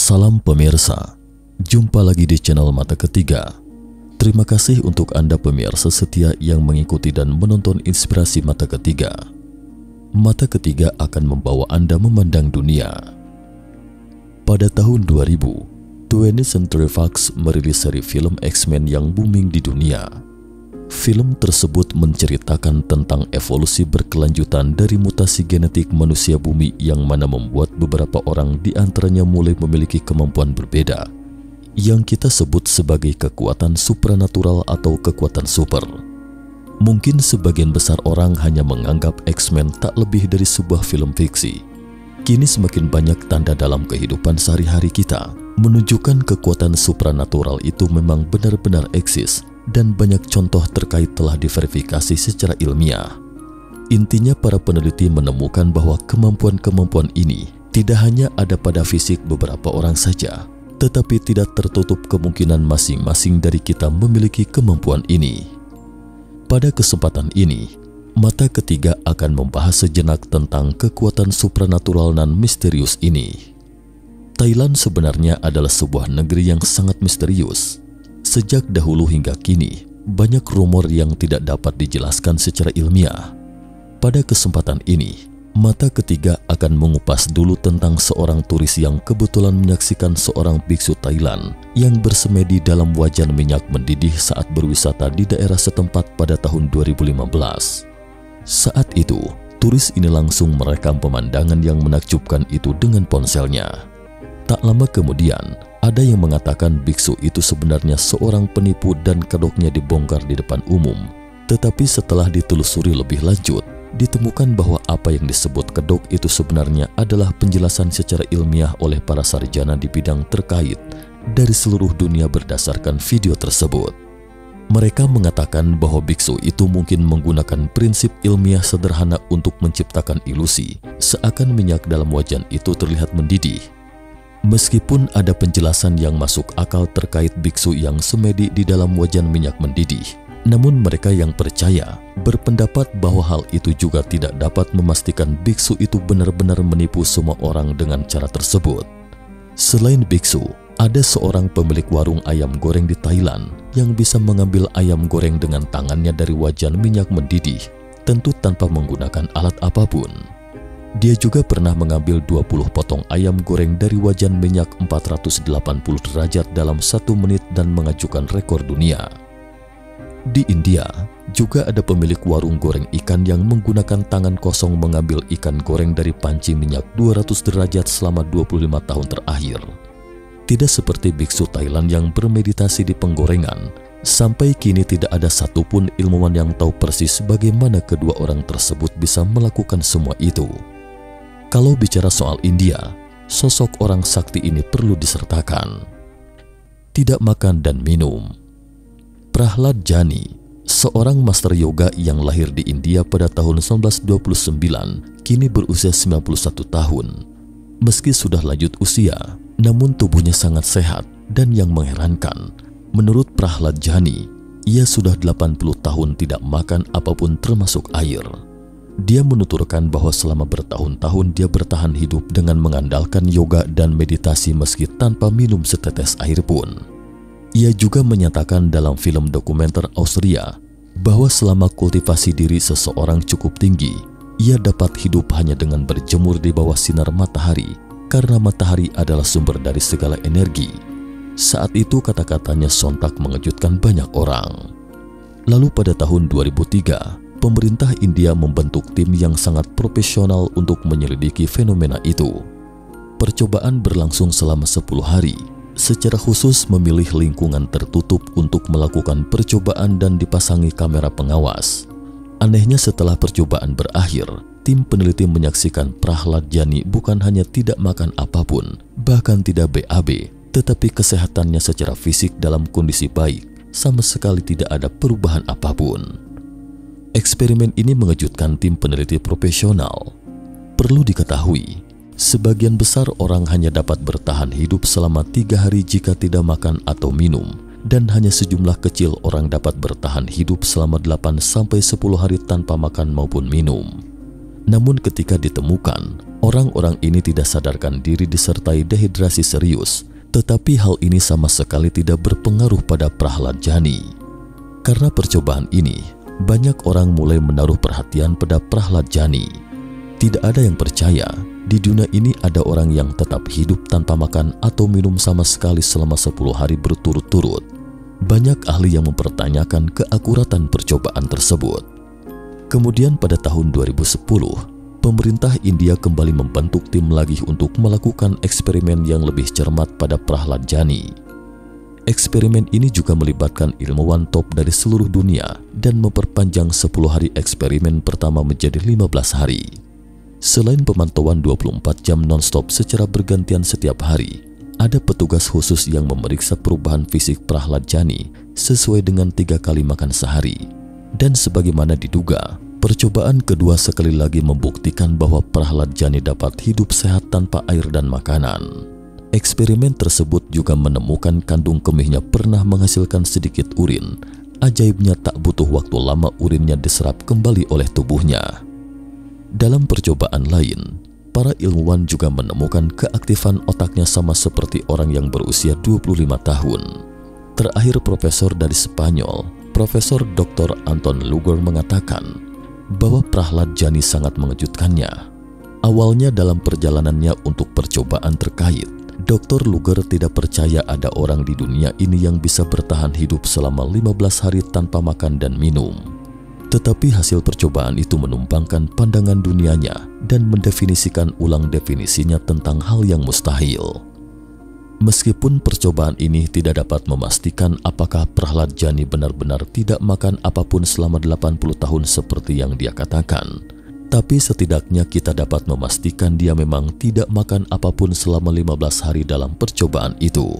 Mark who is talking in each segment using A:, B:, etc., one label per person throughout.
A: Salam pemirsa, jumpa lagi di channel Mata Ketiga. Terima kasih untuk Anda pemirsa setia yang mengikuti dan menonton inspirasi Mata Ketiga. Mata Ketiga akan membawa Anda memandang dunia. Pada tahun 2000, 20th Century Fox merilis seri film X-Men yang booming di dunia. Film tersebut menceritakan tentang evolusi berkelanjutan dari mutasi genetik manusia bumi yang mana membuat beberapa orang di antaranya mulai memiliki kemampuan berbeda yang kita sebut sebagai kekuatan supranatural atau kekuatan super. Mungkin sebagian besar orang hanya menganggap X-Men tak lebih dari sebuah film fiksi. Kini semakin banyak tanda dalam kehidupan sehari-hari kita menunjukkan kekuatan supranatural itu memang benar-benar eksis, dan banyak contoh terkait telah diverifikasi secara ilmiah. Intinya para peneliti menemukan bahwa kemampuan-kemampuan ini tidak hanya ada pada fisik beberapa orang saja, tetapi tidak tertutup kemungkinan masing-masing dari kita memiliki kemampuan ini. Pada kesempatan ini, Mata Ketiga akan membahas sejenak tentang kekuatan supranatural dan misterius ini. Thailand sebenarnya adalah sebuah negeri yang sangat misterius. Sejak dahulu hingga kini, banyak rumor yang tidak dapat dijelaskan secara ilmiah. Pada kesempatan ini, Mata Ketiga akan mengupas dulu tentang seorang turis yang kebetulan menyaksikan seorang biksu Thailand yang bersemedi dalam wajan minyak mendidih saat berwisata di daerah setempat pada tahun 2015. Saat itu, turis ini langsung merekam pemandangan yang menakjubkan itu dengan ponselnya. Tak lama kemudian, ada yang mengatakan biksu itu sebenarnya seorang penipu dan kedoknya dibongkar di depan umum. Tetapi setelah ditelusuri lebih lanjut, ditemukan bahwa apa yang disebut kedok itu sebenarnya adalah penjelasan secara ilmiah oleh para sarjana di bidang terkait dari seluruh dunia berdasarkan video tersebut. Mereka mengatakan bahwa biksu itu mungkin menggunakan prinsip ilmiah sederhana untuk menciptakan ilusi, seakan minyak dalam wajan itu terlihat mendidih. Meskipun ada penjelasan yang masuk akal terkait biksu yang semedi di dalam wajan minyak mendidih, namun mereka yang percaya berpendapat bahwa hal itu juga tidak dapat memastikan biksu itu benar-benar menipu semua orang dengan cara tersebut. Selain biksu, ada seorang pemilik warung ayam goreng di Thailand yang bisa mengambil ayam goreng dengan tangannya dari wajan minyak mendidih, tentu tanpa menggunakan alat apapun. Dia juga pernah mengambil 20 potong ayam goreng dari wajan minyak 480 derajat dalam 1 menit dan mengajukan rekor dunia. Di India, juga ada pemilik warung goreng ikan yang menggunakan tangan kosong mengambil ikan goreng dari panci minyak 200 derajat selama 25 tahun terakhir. Tidak seperti biksu Thailand yang bermeditasi di penggorengan, sampai kini tidak ada satupun ilmuwan yang tahu persis bagaimana kedua orang tersebut bisa melakukan semua itu. Kalau bicara soal India, sosok orang sakti ini perlu disertakan. Tidak makan dan minum. Prahlad Jani, seorang master yoga yang lahir di India pada tahun 1929, kini berusia 91 tahun. Meski sudah lanjut usia, namun tubuhnya sangat sehat, dan yang mengherankan, menurut Prahlad Jani, ia sudah 80 tahun tidak makan apapun termasuk air. Dia menuturkan bahwa selama bertahun-tahun dia bertahan hidup dengan mengandalkan yoga dan meditasi meski tanpa minum setetes air pun. Ia juga menyatakan dalam film dokumenter Austria bahwa selama kultivasi diri seseorang cukup tinggi, ia dapat hidup hanya dengan berjemur di bawah sinar matahari karena matahari adalah sumber dari segala energi. Saat itu kata-katanya sontak mengejutkan banyak orang. Lalu pada tahun 2003, pemerintah India membentuk tim yang sangat profesional untuk menyelidiki fenomena itu. Percobaan berlangsung selama 10 hari, secara khusus memilih lingkungan tertutup untuk melakukan percobaan dan dipasangi kamera pengawas. Anehnya setelah percobaan berakhir, tim peneliti menyaksikan Prahlad Jani bukan hanya tidak makan apapun, bahkan tidak BAB, tetapi kesehatannya secara fisik dalam kondisi baik, sama sekali tidak ada perubahan apapun. Eksperimen ini mengejutkan tim peneliti profesional. Perlu diketahui, sebagian besar orang hanya dapat bertahan hidup selama 3 hari jika tidak makan atau minum, dan hanya sejumlah kecil orang dapat bertahan hidup selama 8-10 hari tanpa makan maupun minum. Namun ketika ditemukan, orang-orang ini tidak sadarkan diri disertai dehidrasi serius, tetapi hal ini sama sekali tidak berpengaruh pada Prahlad Jani. Karena percobaan ini, banyak orang mulai menaruh perhatian pada Prahlad Jani. Tidak ada yang percaya di dunia ini ada orang yang tetap hidup tanpa makan atau minum sama sekali selama 10 hari berturut-turut. Banyak ahli yang mempertanyakan keakuratan percobaan tersebut. Kemudian pada tahun 2010, pemerintah India kembali membentuk tim lagi untuk melakukan eksperimen yang lebih cermat pada Prahlad Jani. Eksperimen ini juga melibatkan ilmuwan top dari seluruh dunia dan memperpanjang 10 hari eksperimen pertama menjadi 15 hari. Selain pemantauan 24 jam non-stop secara bergantian setiap hari, ada petugas khusus yang memeriksa perubahan fisik Prahlad Jani sesuai dengan 3 kali makan sehari. Dan sebagaimana diduga, percobaan kedua sekali lagi membuktikan bahwa Prahlad Jani dapat hidup sehat tanpa air dan makanan. Eksperimen tersebut juga menemukan kandung kemihnya pernah menghasilkan sedikit urin. Ajaibnya tak butuh waktu lama urinnya diserap kembali oleh tubuhnya. Dalam percobaan lain, para ilmuwan juga menemukan keaktifan otaknya sama seperti orang yang berusia 25 tahun. Terakhir, profesor dari Spanyol, Profesor Dr. Anton Luger mengatakan bahwa Prahlad Jani sangat mengejutkannya. Awalnya dalam perjalanannya untuk percobaan terkait, Dr. Luger tidak percaya ada orang di dunia ini yang bisa bertahan hidup selama 15 hari tanpa makan dan minum. Tetapi hasil percobaan itu menumpangkan pandangan dunianya dan mendefinisikan ulang definisinya tentang hal yang mustahil. Meskipun percobaan ini tidak dapat memastikan apakah Prahlad Jani benar-benar tidak makan apapun selama 80 tahun seperti yang dia katakan, tapi setidaknya kita dapat memastikan dia memang tidak makan apapun selama 15 hari dalam percobaan itu.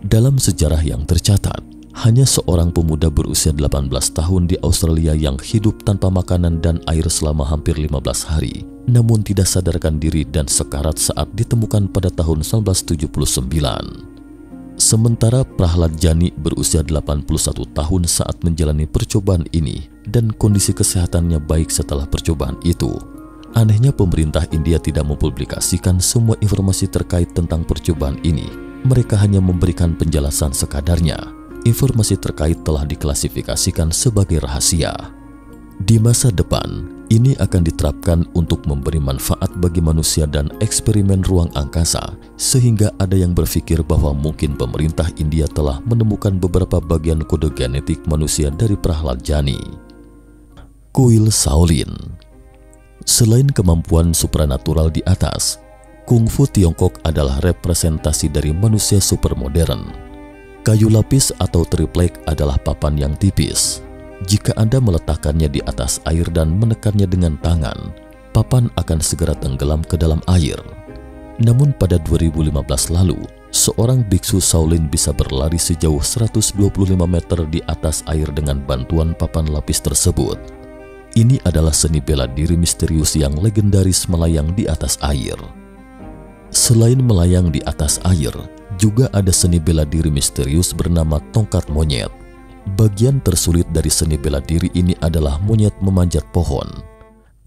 A: Dalam sejarah yang tercatat, hanya seorang pemuda berusia 18 tahun di Australia yang hidup tanpa makanan dan air selama hampir 15 hari, namun tidak sadarkan diri dan sekarat saat ditemukan pada tahun 1979. Sementara Prahlad Jani berusia 81 tahun saat menjalani percobaan ini dan kondisi kesehatannya baik setelah percobaan itu. Anehnya pemerintah India tidak mempublikasikan semua informasi terkait tentang percobaan ini. Mereka hanya memberikan penjelasan sekadarnya. Informasi terkait telah diklasifikasikan sebagai rahasia. Di masa depan, ini akan diterapkan untuk memberi manfaat bagi manusia dan eksperimen ruang angkasa, sehingga ada yang berpikir bahwa mungkin pemerintah India telah menemukan beberapa bagian kode genetik manusia dari Prahlad Jani. Kuil Shaolin. Selain kemampuan supranatural di atas, Kungfu Tiongkok adalah representasi dari manusia supermodern. Kayu lapis atau triplek adalah papan yang tipis. Jika Anda meletakkannya di atas air dan menekannya dengan tangan, papan akan segera tenggelam ke dalam air. Namun pada 2015 lalu, seorang biksu Shaolin bisa berlari sejauh 125 meter di atas air dengan bantuan papan lapis tersebut. Ini adalah seni bela diri misterius yang legendaris melayang di atas air. Selain melayang di atas air, juga ada seni bela diri misterius bernama tongkat monyet. Bagian tersulit dari seni bela diri ini adalah monyet memanjat pohon.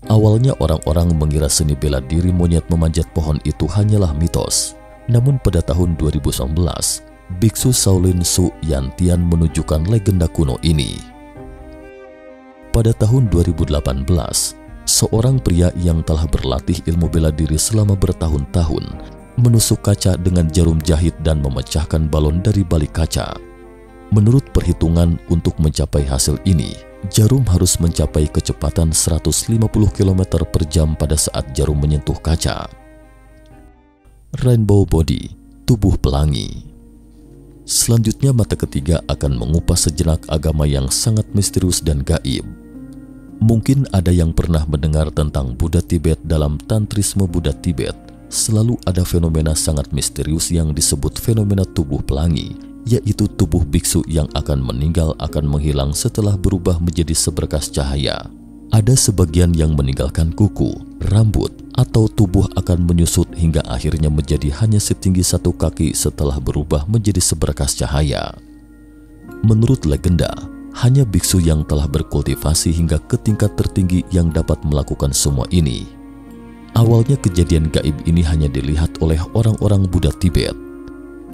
A: Awalnya orang-orang mengira seni bela diri monyet memanjat pohon itu hanyalah mitos. Namun pada tahun 2019, biksu Shaolin Su Yantian menunjukkan legenda kuno ini. Pada tahun 2018, seorang pria yang telah berlatih ilmu bela diri selama bertahun-tahun menusuk kaca dengan jarum jahit dan memecahkan balon dari balik kaca. Menurut perhitungan, untuk mencapai hasil ini, jarum harus mencapai kecepatan 150 km per jam pada saat jarum menyentuh kaca. Rainbow Body, tubuh pelangi. Selanjutnya, mata ketiga akan mengupas sejenak agama yang sangat misterius dan gaib. Mungkin ada yang pernah mendengar tentang Buddha Tibet. Dalam tantrisme Buddha Tibet, selalu ada fenomena sangat misterius yang disebut fenomena tubuh pelangi, yaitu tubuh biksu yang akan meninggal akan menghilang setelah berubah menjadi seberkas cahaya. Ada sebagian yang meninggalkan kuku, rambut, atau tubuh akan menyusut hingga akhirnya menjadi hanya setinggi 1 kaki setelah berubah menjadi seberkas cahaya. Menurut legenda, Hanya biksu yang telah berkultivasi hingga ke tingkat tertinggi yang dapat melakukan semua ini. Awalnya kejadian gaib ini hanya dilihat oleh orang-orang Buddha Tibet.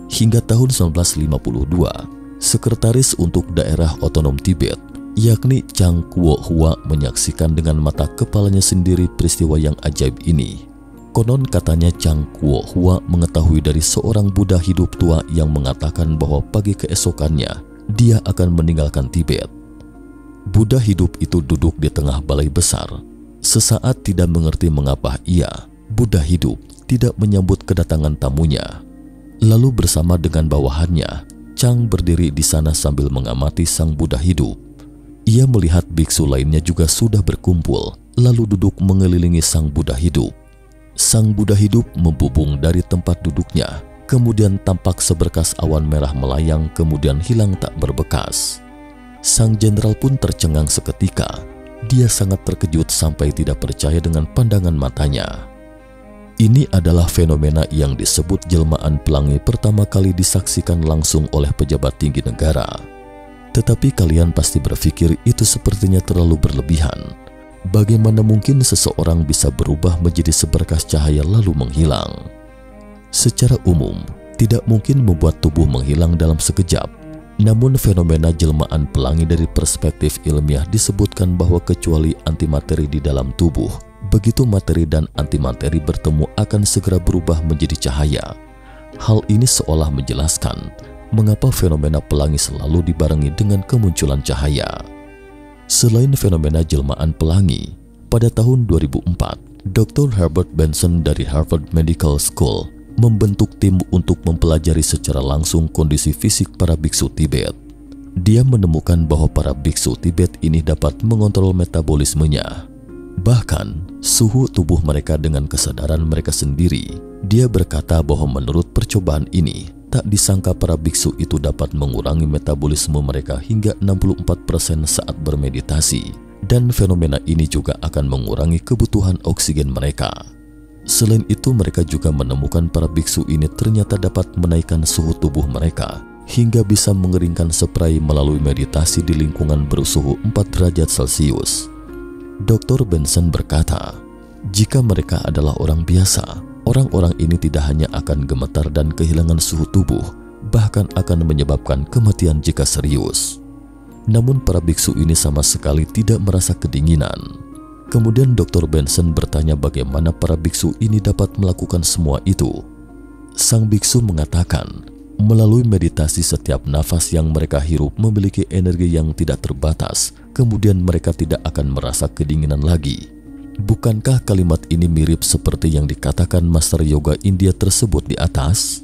A: Hingga tahun 1952, sekretaris untuk daerah otonom Tibet, yakni Chang Kuo-hua, menyaksikan dengan mata kepalanya sendiri peristiwa yang ajaib ini. Konon katanya Chang Kuo-hua mengetahui dari seorang Buddha hidup tua yang mengatakan bahwa pagi keesokannya dia akan meninggalkan Tibet. Buddha hidup itu duduk di tengah balai besar. Sesaat tidak mengerti mengapa Buddha hidup, tidak menyambut kedatangan tamunya. Lalu bersama dengan bawahannya, Chang berdiri di sana sambil mengamati sang Buddha hidup. Ia melihat biksu lainnya juga sudah berkumpul, lalu duduk mengelilingi sang Buddha hidup. Sang Buddha hidup membubung dari tempat duduknya, kemudian tampak seberkas awan merah melayang, kemudian hilang tak berbekas. Sang jenderal pun tercengang seketika. Dia sangat terkejut sampai tidak percaya dengan pandangan matanya. Ini adalah fenomena yang disebut jelmaan pelangi pertama kali disaksikan langsung oleh pejabat tinggi negara. Tetapi kalian pasti berpikir itu sepertinya terlalu berlebihan. Bagaimana mungkin seseorang bisa berubah menjadi seberkas cahaya lalu menghilang? Secara umum, tidak mungkin membuat tubuh menghilang dalam sekejap. Namun fenomena jelmaan pelangi dari perspektif ilmiah disebutkan bahwa kecuali antimateri di dalam tubuh, begitu materi dan antimateri bertemu akan segera berubah menjadi cahaya. Hal ini seolah menjelaskan mengapa fenomena pelangi selalu dibarengi dengan kemunculan cahaya. Selain fenomena jelmaan pelangi, pada tahun 2004, Dr. Herbert Benson dari Harvard Medical School membentuk tim untuk mempelajari secara langsung kondisi fisik para biksu Tibet. Dia menemukan bahwa para biksu Tibet ini dapat mengontrol metabolismenya, bahkan suhu tubuh mereka dengan kesadaran mereka sendiri. Dia berkata bahwa menurut percobaan ini, tak disangka para biksu itu dapat mengurangi metabolisme mereka hingga 64% saat bermeditasi, dan fenomena ini juga akan mengurangi kebutuhan oksigen mereka. Selain itu, mereka juga menemukan para biksu ini ternyata dapat menaikkan suhu tubuh mereka hingga bisa mengeringkan spray melalui meditasi di lingkungan bersuhu 4 derajat Celcius. Dr. Benson berkata, jika mereka adalah orang biasa, orang-orang ini tidak hanya akan gemetar dan kehilangan suhu tubuh, bahkan akan menyebabkan kematian jika serius. Namun para biksu ini sama sekali tidak merasa kedinginan. Kemudian Dr. Benson bertanya bagaimana para biksu ini dapat melakukan semua itu. Sang biksu mengatakan, melalui meditasi setiap nafas yang mereka hirup memiliki energi yang tidak terbatas, kemudian mereka tidak akan merasa kedinginan lagi. Bukankah kalimat ini mirip seperti yang dikatakan Master Yoga India tersebut di atas?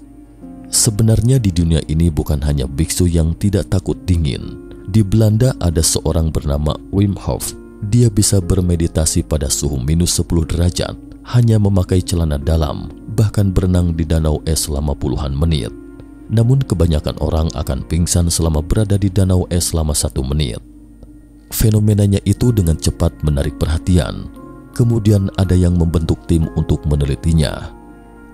A: Sebenarnya di dunia ini bukan hanya biksu yang tidak takut dingin. Di Belanda ada seorang bernama Wim Hof. Dia bisa bermeditasi pada suhu minus 10 derajat, hanya memakai celana dalam, bahkan berenang di danau es selama puluhan menit. Namun kebanyakan orang akan pingsan selama berada di danau es selama 1 menit. Fenomenanya itu dengan cepat menarik perhatian. Kemudian ada yang membentuk tim untuk menelitinya.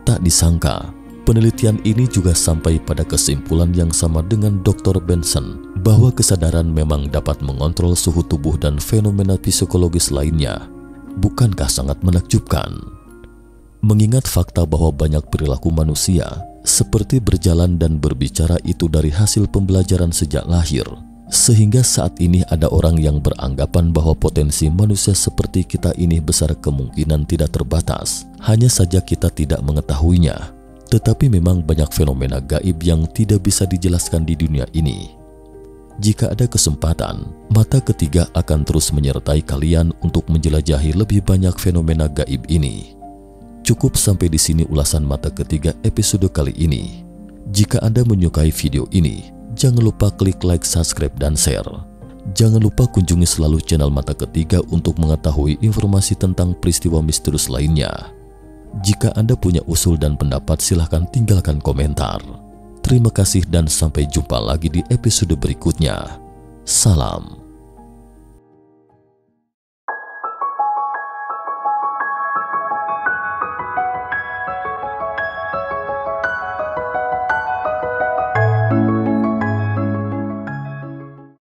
A: Tak disangka, penelitian ini juga sampai pada kesimpulan yang sama dengan Dr. Benson, bahwa kesadaran memang dapat mengontrol suhu tubuh dan fenomena psikologis lainnya. Bukankah sangat menakjubkan? Mengingat fakta bahwa banyak perilaku manusia, seperti berjalan dan berbicara itu dari hasil pembelajaran sejak lahir, sehingga saat ini ada orang yang beranggapan bahwa potensi manusia seperti kita ini besar kemungkinan tidak terbatas, hanya saja kita tidak mengetahuinya. Tetapi memang banyak fenomena gaib yang tidak bisa dijelaskan di dunia ini. Jika ada kesempatan, mata ketiga akan terus menyertai kalian untuk menjelajahi lebih banyak fenomena gaib ini. Cukup sampai di sini ulasan mata ketiga episode kali ini. Jika Anda menyukai video ini, jangan lupa klik like, subscribe, dan share. Jangan lupa kunjungi selalu channel Mata Ketiga untuk mengetahui informasi tentang peristiwa misterius lainnya. Jika Anda punya usul dan pendapat, silahkan tinggalkan komentar. Terima kasih dan sampai jumpa lagi di episode berikutnya. Salam.